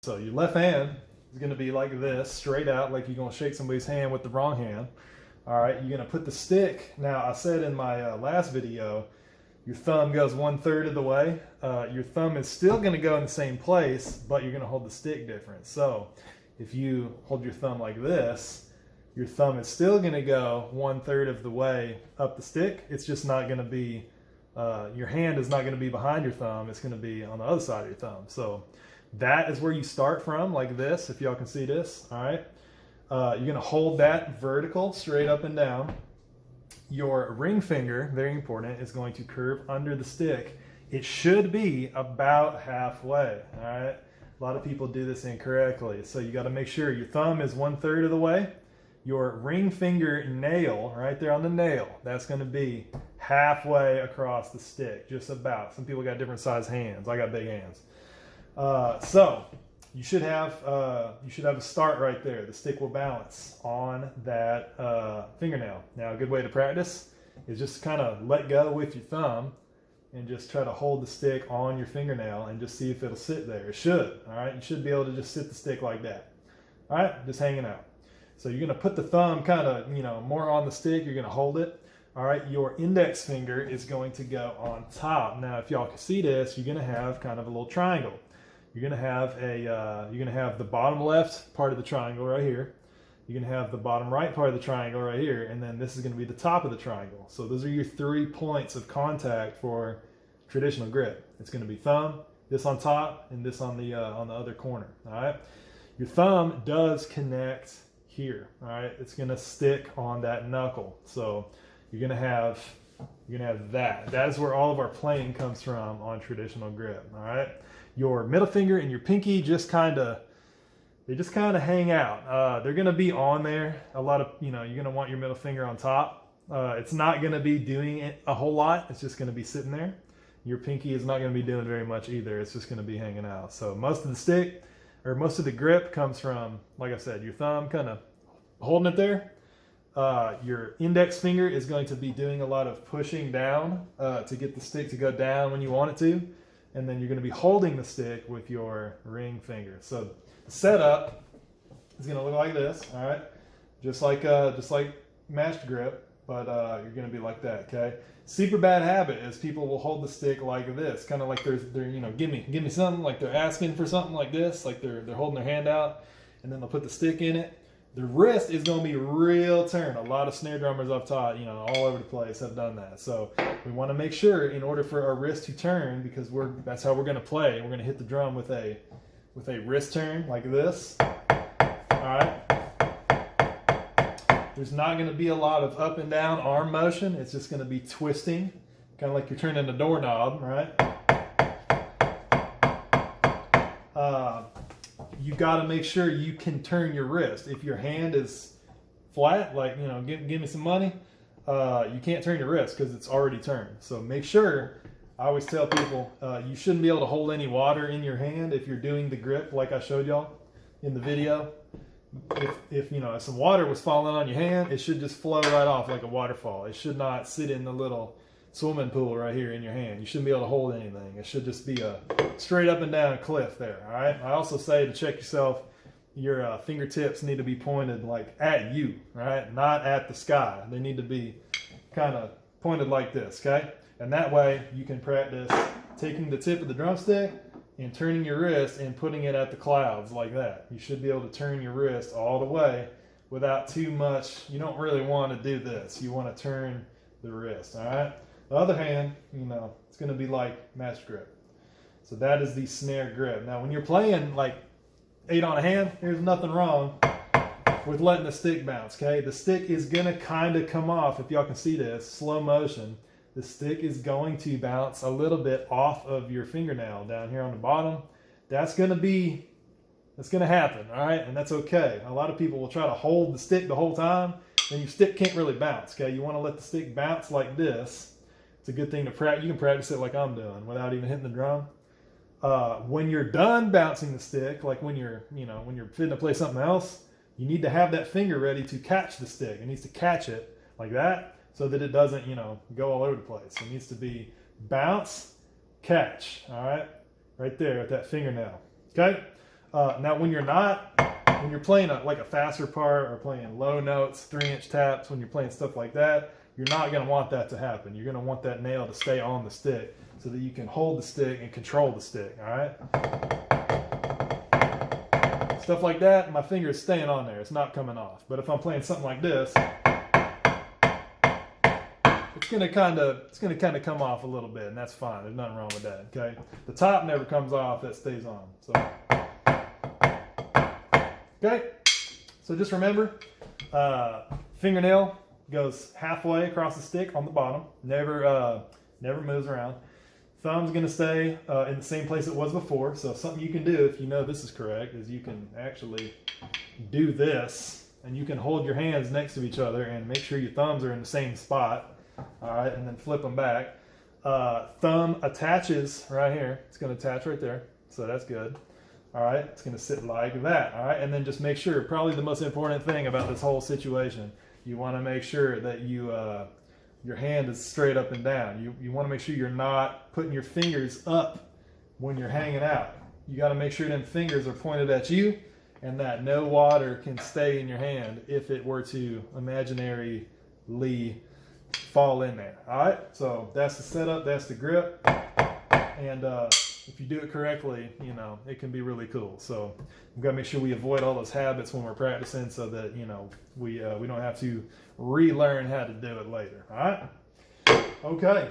So your left hand is going to be like this, straight out, like you're going to shake somebody's hand with the wrong hand. All right, you're going to put the stick. Now, I said in my last video, your thumb goes 1/3 of the way. Your thumb is still going to go in the same place, but you're going to hold the stick different. So if you hold your thumb like this, your thumb is still going to go 1/3 of the way up the stick. It's just not going to be, your hand is not going to be behind your thumb. It's going to be on the other side of your thumb. So that is where you start from, like this, if y'all can see this. All right, you're going to hold that vertical, straight up and down. Your ring finger, very important, is going to curve under the stick. It should be about halfway. All right, a lot of people do this incorrectly, so you got to make sure your thumb is 1/3 of the way. Your ring finger nail, right there on the nail, that's going to be halfway across the stick, just about. Some people got different size hands. I got big hands. So you should have a start right there. The stick will balance on that fingernail. Now, a good way to practice is just kind of let go with your thumb and just try to hold the stick on your fingernail and just see if it'll sit there. It should. All right, you should be able to just sit the stick like that. All right, just hanging out. So you're going to put the thumb kind of, more on the stick. You're going to hold it. All right, your index finger is going to go on top. Now, if y'all can see this, you're going to have kind of a little triangle. You're going to have the bottom left part of the triangle right here. You're going to have the bottom right part of the triangle right here, and then this is going to be the top of the triangle. So those are your 3 points of contact for traditional grip. It's going to be thumb, this on top, and this on the other corner. All right, your thumb does connect here. All right, it's going to stick on that knuckle. So you're going to have that. That is where all of our playing comes from on traditional grip. All right. Your middle finger and your pinky just kind of hang out. They're going to be on there. A lot of, you're going to want your middle finger on top. It's not going to be doing it a whole lot. It's just going to be sitting there. Your pinky is not going to be doing very much either. It's just going to be hanging out. So most of the stick, or most of the grip, comes from, like I said, your thumb kind of holding it there. Your index finger is going to be doing a lot of pushing down to get the stick to go down when you want it to. And then you're going to be holding the stick with your ring finger. So the setup is going to look like this, all right? Just like matched grip, but you're going to be like that, okay? Super bad habit is people will hold the stick like this, kind of like they're give me something, like they're asking for something like this, like they're holding their hand out, and then they'll put the stick in it. The wrist is going to be real turn. A lot of snare drummers I've taught, all over the place have done that. So we want to make sure, in order for our wrist to turn, because that's how we're going to play. We're going to hit the drum with a wrist turn like this. All right. There's not going to be a lot of up and down arm motion. It's just going to be twisting, kind of like you're turning a doorknob, right? You got to make sure you can turn your wrist. If your hand is flat, like, give me some money, you can't turn your wrist because it's already turned. So make sure, I always tell people, you shouldn't be able to hold any water in your hand if you're doing the grip like I showed y'all in the video. If some water was falling on your hand, it should just flow right off like a waterfall. It should not sit in the little swimming pool right here in your hand. You shouldn't be able to hold anything. It should just be a straight up and down cliff there. All right. I also say to check yourself, your fingertips need to be pointed like at you, right? Not at the sky. They need to be kind of pointed like this, okay? And that way you can practice taking the tip of the drumstick and turning your wrist and putting it at the clouds like that. You should be able to turn your wrist all the way without too much. You don't really want to do this. You want to turn the wrist, all right? The other hand, it's going to be like match grip. So that is the snare grip. Now, when you're playing like 8 on a hand, there's nothing wrong with letting the stick bounce, okay? The stick is going to kind of come off, if y'all can see this, slow motion. The stick is going to bounce a little bit off of your fingernail down here on the bottom. That's going to happen, all right? And that's okay. A lot of people will try to hold the stick the whole time, and your stick can't really bounce, okay? You want to let the stick bounce like this. It's a good thing to practice. You can practice it like I'm doing without even hitting the drum. When you're done bouncing the stick, like when you're fitting to play something else, you need to have that finger ready to catch the stick. It needs to catch it like that so that it doesn't, go all over the place. It needs to be bounce, catch, all right? Right there with that fingernail, okay? Now when you're playing like a faster part or playing low notes, 3-inch taps, when you're playing stuff like that, you're not going to want that to happen. You're going to want that nail to stay on the stick so that you can hold the stick and control the stick, all right? Stuff like that, my finger is staying on there. It's not coming off. But if I'm playing something like this, it's going to kind of come off a little bit, and that's fine. There's nothing wrong with that, okay? The top never comes off. That stays on. So, okay? So just remember, fingernail goes halfway across the stick on the bottom. Never moves around. Thumb's going to stay in the same place it was before. So something you can do, if you know this is correct, is you can actually do this, and you can hold your hands next to each other and make sure your thumbs are in the same spot. All right, and then flip them back. Thumb attaches right here. It's going to attach right there, so that's good. All right, it's going to sit like that. All right, and then just make sure, probably the most important thing about this whole situation, you want to make sure that your hand is straight up and down. You want to make sure you're not putting your fingers up when you're hanging out. You got to make sure them fingers are pointed at you, and that no water can stay in your hand if it were to imaginarily fall in there. All right, so that's the setup, that's the grip, and if you do it correctly, you know, it can be really cool. So we've got to make sure we avoid all those habits when we're practicing, so that, you know, we don't have to relearn how to do it later. All right, okay.